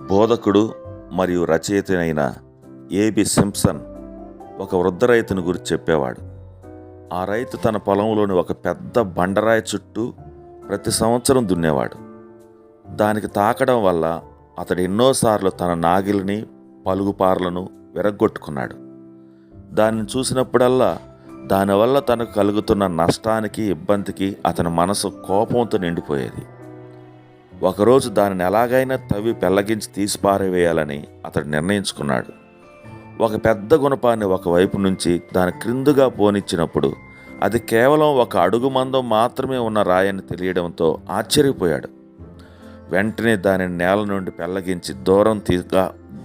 బోధకుడు మరియు రచయిత అయిన ఏబి సింప్సన్ ఒక వృద్ధ రైతుని గురించి చెప్పేవాడు. ఆ రైతు తన పొలంలోని ఒక పెద్ద బండరాయి చుట్టూ ప్రతి సంవత్సరం దున్నేవాడు. దానికి తాకడం వల్ల అతడు ఎన్నోసార్లు తన నాగిలిని పలుగుపార్లను విరగ్గొట్టుకున్నాడు. దానిని చూసినప్పుడల్లా దానివల్ల తనకు కలుగుతున్న నష్టానికి, ఇబ్బందికి అతని మనసు కోపంతో నిండిపోయేది. ఒకరోజు దానిని ఎలాగైనా తవ్వి పెళ్లగించి తీసిపారేయాలని అతడు నిర్ణయించుకున్నాడు. ఒక పెద్ద గుణపాన్ని ఒకవైపు నుంచి దాని క్రిందుగా పోనిచ్చినప్పుడు అది కేవలం ఒక అడుగు మందం మాత్రమే ఉన్న రాయని తెలియడంతో ఆశ్చర్యపోయాడు. వెంటనే దానిని నేల నుండి పెళ్లగించి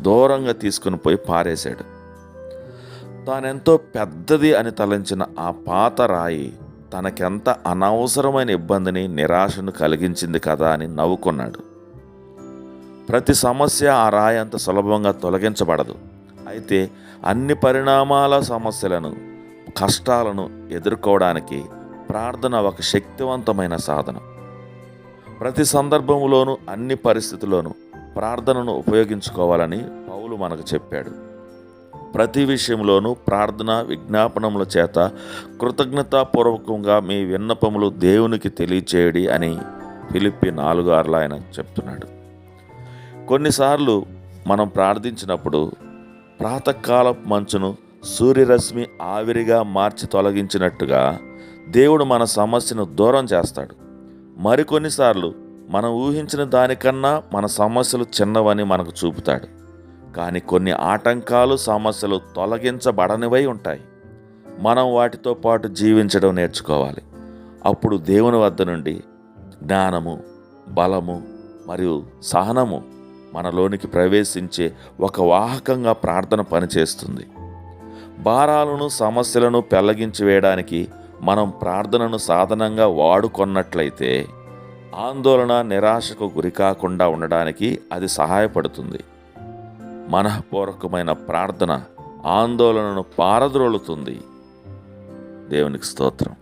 దూరంగా తీసుకుని పోయి పారేశాడు. తానెంతో పెద్దది అని తలంచిన ఆ పాత రాయి తనకెంత అనవసరమైన ఇబ్బందిని, నిరాశను కలిగించింది కదా అని నవ్వుకున్నాడు. ప్రతి సమస్య ఆ రాయి అంత సులభంగా తొలగించబడదు. అయితే అన్ని పరిణామాల సమస్యలను, కష్టాలను ఎదుర్కోవడానికి ప్రార్థన ఒక శక్తివంతమైన సాధనం. ప్రతి సందర్భంలోనూ, అన్ని పరిస్థితుల్లోనూ ప్రార్థనను ఉపయోగించుకోవాలని పౌలు మనకు చెప్పాడు. ప్రతి విషయంలోనూ ప్రార్థన, విజ్ఞాపనముల చేత కృతజ్ఞతాపూర్వకంగా మీ విన్నపములు దేవునికి తెలియచేయడి అని ఫిలిప్పీ 4:6 ఆయన చెప్తున్నాడు. కొన్నిసార్లు మనం ప్రార్థించినప్పుడు ప్రాతకాలపు మంచును సూర్యరశ్మి ఆవిరిగా మార్చి తొలగించినట్టుగా దేవుడు మన సమస్యను దూరం చేస్తాడు. మరికొన్నిసార్లు మనం ఊహించిన దానికన్నా మన సమస్యలు చిన్నవని మనకు చూపుతాడు. కానీ కొన్ని ఆటంకాలు, సమస్యలు తొలగించబడనివై ఉంటాయి. మనం వాటితో పాటు జీవించడం నేర్చుకోవాలి. అప్పుడు దేవుని వద్ద నుండి జ్ఞానము, బలము మరియు సహనము మనలోనికి ప్రవేశించే ఒక వాహకంగా ప్రార్థన పనిచేస్తుంది. భారాలను, సమస్యలను పెళ్లగించి వేయడానికి మనం ప్రార్థనను సాధనంగా వాడుకొన్నట్లయితే ఆందోళన, నిరాశకు గురికాకుండా ఉండడానికి అది సహాయపడుతుంది. మనఃపూర్వకమైన ప్రార్థన ఆందోళనను పారద్రోలుతుంది. దేవునికి స్తోత్రం.